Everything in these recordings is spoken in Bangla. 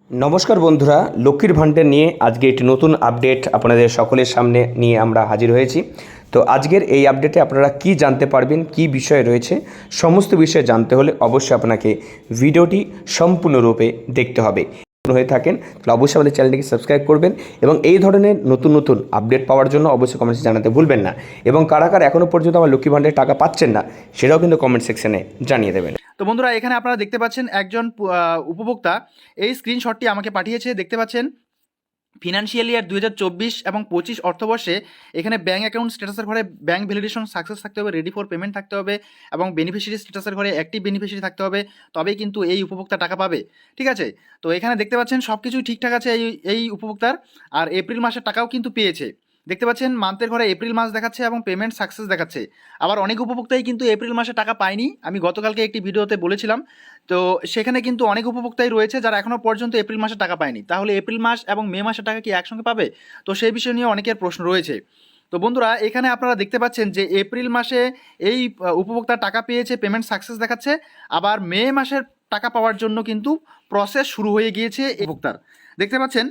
নমস্কার বন্ধুরা, লক্ষ্মীর ভাণ্ডার নিয়ে আজকে একটি নতুন আপডেট আপনাদের সকলের সামনে নিয়ে আমরা হাজির হয়েছি। তো আজকের এই আপডেটে আপনারা কি জানতে পারবেন, কি বিষয় রয়েছে, সমস্ত বিষয় জানতে হলে অবশ্যই আপনাকে ভিডিওটি সম্পূর্ণরূপে দেখতে হবে। হয়ে থাকেন তাহলে অবশ্যই আমাদের চ্যানেলটিকে সাবস্ক্রাইব করবেন এবং এই ধরনের নতুন নতুন আপডেট পাওয়ার জন্য অবশ্যই কমেন্টসে জানাতে ভুলবেন না। এবং কারা কারা এখনও পর্যন্ত আমার লক্ষ্মী ভাণ্ডারের টাকা পাচ্ছেন না সেটাও কিন্তু কমেন্ট সেকশনে জানিয়ে দেবেন। তো বন্ধুরা, এখানে আপনারা দেখতে পাচ্ছেন একজন উপভোক্তা এই স্ক্রিনশটটি আমাকে পাঠিয়েছে। দেখতে পাচ্ছেন ফিনান্সিয়াল ইয়ার 2024 এবং 25 অর্থবর্ষে এখানে ব্যাঙ্ক অ্যাকাউন্ট স্ট্যাটাসের ঘরে ব্যাঙ্ক ভ্যালিডেশন সাকসেস থাকতে হবে, রেডি ফর পেমেন্ট থাকতে হবে এবং বেনিফিশিয়ারি স্ট্যাটাসের ঘরে অ্যাক্টিভ বেনিফিশিয়ারি থাকতে হবে, তবেই কিন্তু এই উপভোক্তা টাকা পাবে। ঠিক আছে, তো এখানে দেখতে পাচ্ছেন সব কিছুই ঠিকঠাক আছে এই উপভোক্তার। আর এপ্রিল মাসের টাকাও কিন্তু পেয়েছে। দেখতে পাচ্ছেন মান্থের ঘরে এপ্রিল মাস দেখাচ্ছে এবং পেমেন্ট সাকসেস দেখাচ্ছে। আবার অনেক উপভোক্তাই কিন্তু এপ্রিল মাসে টাকা পায়নি, আমি গতকালকে একটি ভিডিওতে বলেছিলাম। তো সেখানে কিন্তু অনেক উপভোক্তাই রয়েছে যারা এখনও পর্যন্ত এপ্রিল মাসে টাকা পায়নি। তাহলে এপ্রিল মাস এবং মে মাসের টাকা কি একসঙ্গে পাবে? তো সেই বিষয় নিয়ে অনেকের প্রশ্ন রয়েছে। তো বন্ধুরা, এখানে আপনারা দেখতে পাচ্ছেন যে এপ্রিল মাসে এই উপভোক্তা টাকা পেয়েছে, পেমেন্ট সাকসেস দেখাচ্ছে। আবার মে মাসের টাকা পাওয়ার জন্য কিন্তু প্রসেস শুরু হয়ে গিয়েছে উপভোক্তার। দেখতে পাচ্ছেন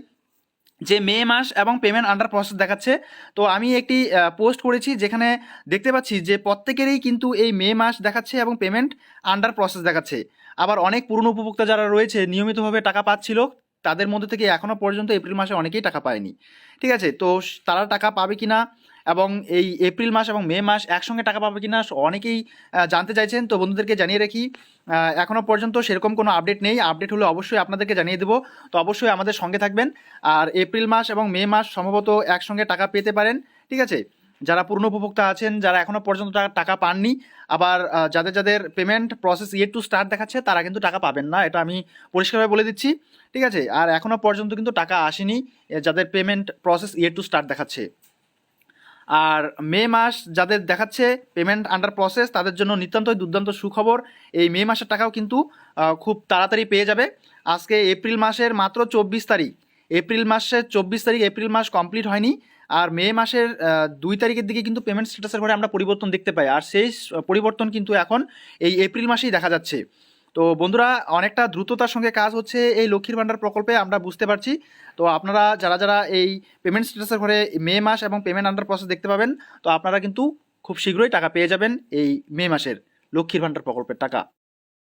যে মে মাস এবং পেমেন্ট আন্ডার প্রসেস দেখাচ্ছে। তো আমি একটি পোস্ট করেছি যেখানে দেখতে পাচ্ছি যে প্রত্যেকেরই কিন্তু এই মে মাস দেখাচ্ছে এবং পেমেন্ট আন্ডার প্রসেস দেখাচ্ছে। আবার অনেক পুরনো উপভোক্তা যারা রয়েছে নিয়মিতভাবে টাকা পাচ্ছিল, তাদের মধ্যে থেকে এখনও পর্যন্ত এপ্রিল মাসে অনেকেই টাকা পায়নি। ঠিক আছে, তো তারা টাকা পাবে কি না এবং এই এপ্রিল মাস এবং মে মাস একসঙ্গে টাকা পাবে কি না অনেকেই জানতে চাইছেন। তো বন্ধুদেরকে জানিয়ে রাখি, এখনও পর্যন্ত সেরকম কোনো আপডেট নেই। আপডেট হলে অবশ্যই আপনাদেরকে জানিয়ে দেবো। তো অবশ্যই আমাদের সঙ্গে থাকবেন। আর এপ্রিল মাস এবং মে মাস সম্ভবত একসঙ্গে টাকা পেতে পারেন। ঠিক আছে, যারা পুরনো উপভোক্তা আছেন, যারা এখনও পর্যন্ত টাকা পাননি, আবার যাদের যাদের payment process yet to start দেখাচ্ছে, তারা কিন্তু টাকা পাবেন না, এটা আমি পরিষ্কারভাবে বলে দিচ্ছি। ঠিক আছে, আর এখনও পর্যন্ত কিন্তু টাকা আসেনি যাদের payment process yet to start দেখাচ্ছে। আর মে মাস যাদের দেখাচ্ছে পেমেন্ট আন্ডার প্রসেস, তাদের জন্য নিতান্তই দুর্দান্ত সুখবর। এই মে মাসের টাকাও কিন্তু খুব তাড়াতাড়ি পেয়ে যাবে। আজকে এপ্রিল মাসের মাত্র 24 তারিখ। এপ্রিল মাসের 24 তারিখ, এপ্রিল মাস কমপ্লিট হয়নি। আর মে মাসের 2 তারিখের দিকে কিন্তু পেমেন্ট স্ট্যাটাসের ঘরে আমরা পরিবর্তন দেখতে পাই। আর সেই পরিবর্তন কিন্তু এখন এই এপ্রিল মাসেই দেখা যাচ্ছে। তো বন্ধুরা, অনেকটা দ্রুততার সঙ্গে কাজ হচ্ছে এই লক্ষ্মীর ভাণ্ডার প্রকল্পে, আমরা বুঝতে পারছি। তো আপনারা যারা যারা এই পেমেন্ট স্ট্যাটাসের ঘরে মে মাস এবং পেমেন্ট আন্ডার প্রসেস দেখতে পাবেন, তো আপনারা কিন্তু খুব শীঘ্রই টাকা পেয়ে যাবেন এই মে মাসের লক্ষ্মীর ভাণ্ডার প্রকল্পের টাকা।